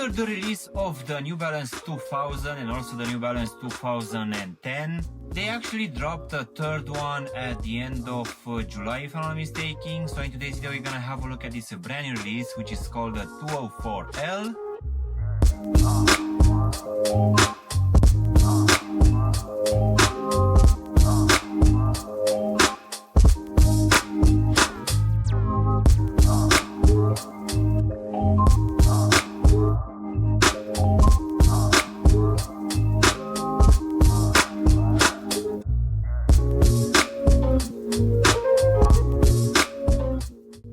after the release of the New Balance 2000 and also the New Balance 2010, they actually dropped a third one at the end of July, if I'm not mistaken. So in today's video, we're gonna have a look at this brand new release, which is called the 204L.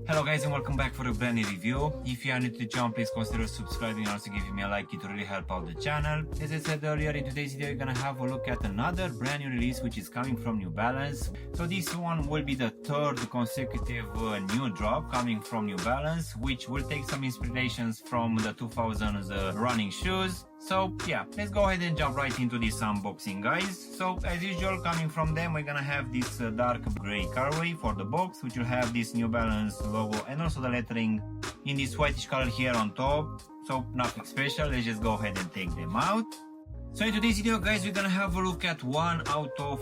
Hello guys, and welcome back for a brand new review. If you are new to the channel, please consider subscribing and also giving me a like. It will really help out the channel. As I said earlier, in today's video we're gonna have a look at another brand new release which is coming from New Balance. So this one will be the third consecutive new drop coming from New Balance, which will take some inspirations from the 2000s running shoes. So yeah, let's go ahead and jump right into this unboxing, guys. So as usual, coming from them, we're gonna have this dark gray colorway for the box, which will have this New Balance logo and also the lettering in this whitish color here on top. So nothing special, let's just go ahead and take them out. So in today's video, guys, we're gonna have a look at one out of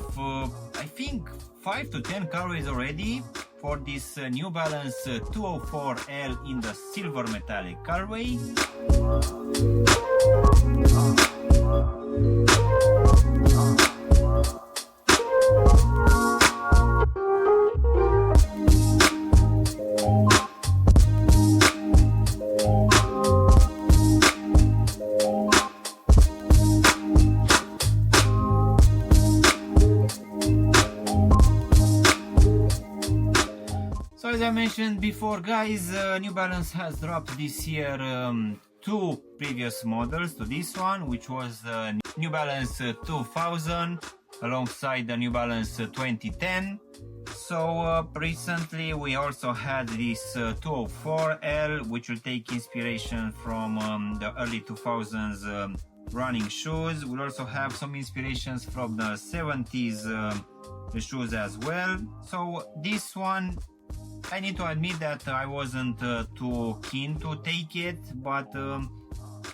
I think 5 to 10 colorways already for this New Balance 204L in the silver metallic colorway. So as I mentioned before, guys, New Balance has dropped this year two previous models to this one, which was New Balance 2000 alongside the New Balance 2010. So recently we also had this 204L, which will take inspiration from the early 2000s running shoes. We'll also have some inspirations from the 70s shoes as well. So this one, I need to admit that I wasn't too keen to take it, but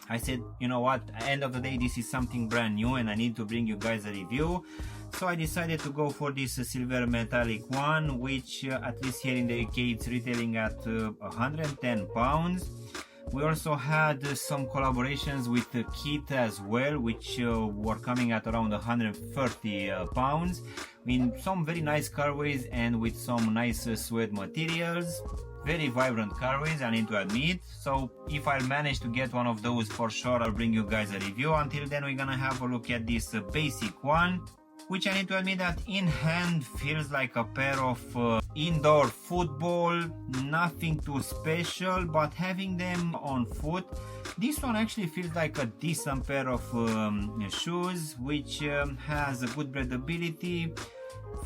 I said, you know what, at the end of the day, this is something brand new and I need to bring you guys a review. So I decided to go for this silver metallic one, which at least here in the UK it's retailing at 110 pounds. We also had some collaborations with Kit as well, which were coming at around 130 pounds in some very nice colorways and with some nice suede materials. Very vibrant colorways, I need to admit. So if I manage to get one of those, for sure I'll bring you guys a review. Until then, we're gonna have a look at this basic one, which I need to admit that in hand feels like a pair of indoor football, nothing too special, but having them on foot, this one actually feels like a decent pair of shoes, which has a good breathability.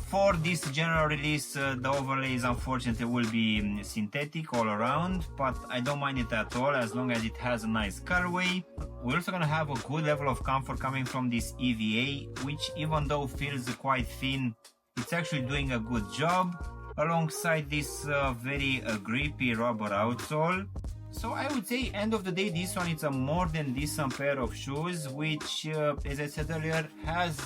For this general release, the overlays unfortunately will be synthetic all around, but I don't mind it at all as long as it has a nice colorway. We're also gonna have a good level of comfort coming from this EVA, which even though feels quite thin, it's actually doing a good job, alongside this very grippy rubber outsole. So I would say, end of the day, this one is a more than decent pair of shoes, which as I said earlier, has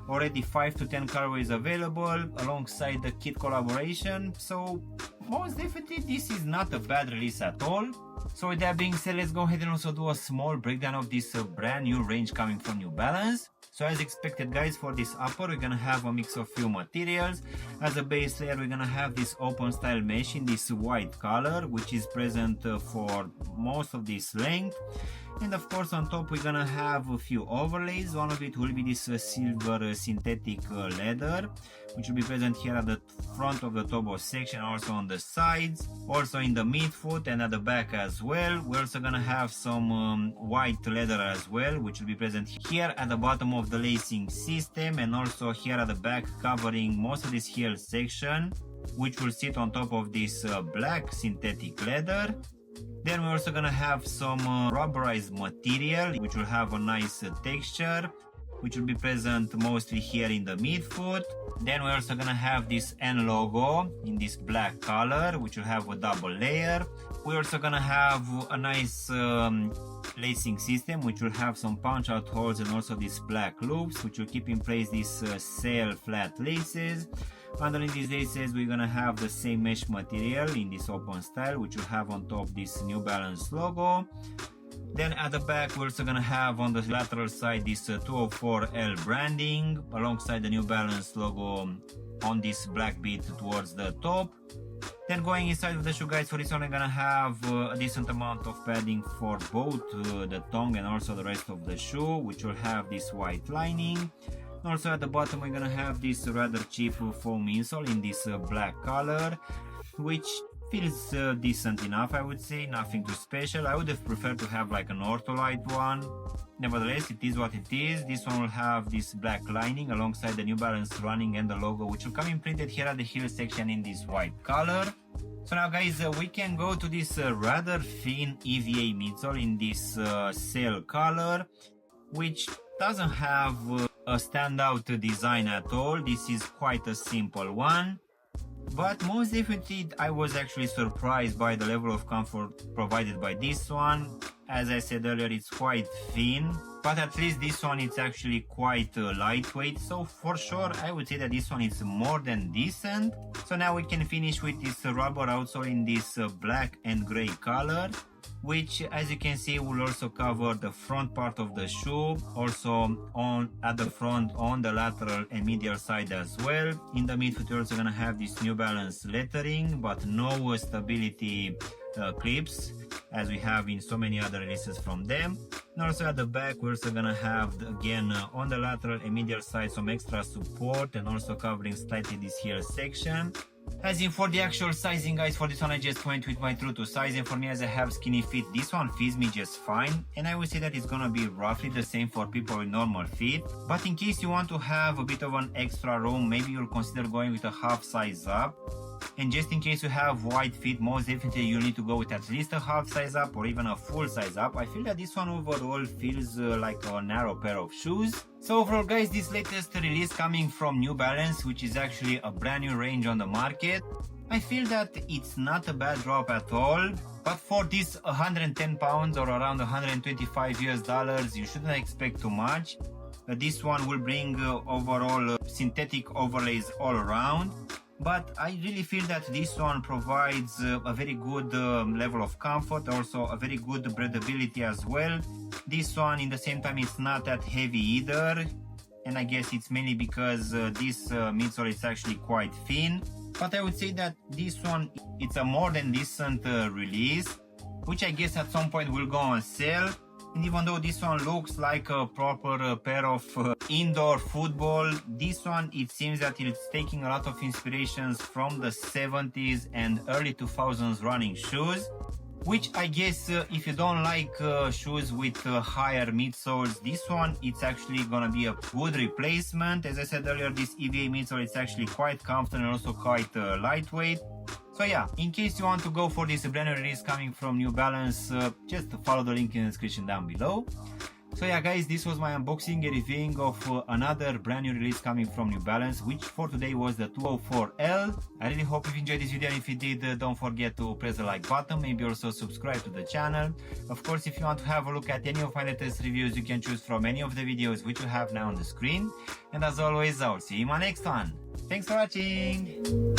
already 5 to 10 colorways available alongside the Kit collaboration. So most definitely this is not a bad release at all. So with that being said, let's go ahead and also do a small breakdown of this brand new range coming from New Balance. So as expected, guys, for this upper we're gonna have a mix of few materials. As a base layer, we're gonna have this open style mesh in this white color, which is present for most of this length. And of course on top we're gonna have a few overlays. One of it will be this silver synthetic leather, which will be present here at the front of the toe section, also on the sides, also in the midfoot and at the back as well. We're also gonna have some white leather as well, which will be present here at the bottom of the lacing system and also here at the back, covering most of this heel section, which will sit on top of this black synthetic leather. Then we're also gonna have some rubberized material, which will have a nice texture, which will be present mostly here in the midfoot. Then we're also gonna have this N logo in this black color, which will have a double layer. We're also gonna have a nice lacing system, which will have some punch out holes and also these black loops, which will keep in place these sail flat laces. Underneath these laces, we're gonna have the same mesh material in this open style, which will have on top this New Balance logo. Then at the back, we're also gonna have on the lateral side this 204L branding alongside the New Balance logo on this black bit towards the top. Then going inside of the shoe, guys, for this one I'm gonna have a decent amount of padding for both the tongue and also the rest of the shoe, which will have this white lining. Also at the bottom we're gonna have this rather cheap foam insole in this black color, which feels decent enough, I would say, nothing too special. I would have preferred to have like an ortholite one. Nevertheless, it is what it is. This one will have this black lining alongside the New Balance running and the logo, which will come imprinted here at the heel section in this white color. So now guys, we can go to this rather thin EVA midsole in this sail color, which doesn't have a standout design at all. This is quite a simple one. But most definitely I was actually surprised by the level of comfort provided by this one. As I said earlier, it's quite thin, but at least this one is actually quite lightweight, so for sure I would say that this one is more than decent. So now we can finish with this rubber outsole in this black and gray color, which as you can see will also cover the front part of the shoe, also at the front, on the lateral and medial side as well. In the midfoot we're also gonna have this New Balance lettering, but no stability clips as we have in so many other releases from them. And also at the back we're also gonna have again on the lateral and medial side some extra support and also covering slightly this heel section. As in for the actual sizing, guys, for this one I just went with my true to size, and for me, as I have skinny feet, this one fits me just fine, and I would say that it's gonna be roughly the same for people with normal feet. But in case you want to have a bit of an extra room, maybe you'll consider going with a half size up. And just in case you have wide feet, most definitely you'll need to go with at least a half size up or even a full size up. I feel that this one overall feels like a narrow pair of shoes. So overall, guys, this latest release coming from New Balance, which is actually a brand new range on the market, I feel that it's not a bad drop at all. But for this 110 pounds or around 125 US dollars, you shouldn't expect too much. This one will bring overall synthetic overlays all around. But I really feel that this one provides a very good level of comfort, also a very good breathability as well. This one in the same time it's not that heavy either, and I guess it's mainly because this midsole is actually quite thin. But I would say that this one, it's a more than decent release, which I guess at some point will go on sale. And even though this one looks like a proper pair of indoor football, this one, it seems that it's taking a lot of inspirations from the 70s and early 2000s running shoes, which I guess if you don't like shoes with higher midsoles, this one, it's actually gonna be a good replacement. As I said earlier, this EVA midsole, it's actually quite comfortable and also quite lightweight. So yeah, in case you want to go for this brand new release coming from New Balance, just follow the link in the description down below. So yeah guys, this was my unboxing and reviewing of another brand new release coming from New Balance, which for today was the 204L. I really hope you enjoyed this video, and if you did, don't forget to press the like button, maybe also subscribe to the channel. Of course, if you want to have a look at any of my latest reviews, you can choose from any of the videos which you have now on the screen. And as always, I'll see you in my next one. Thanks for watching!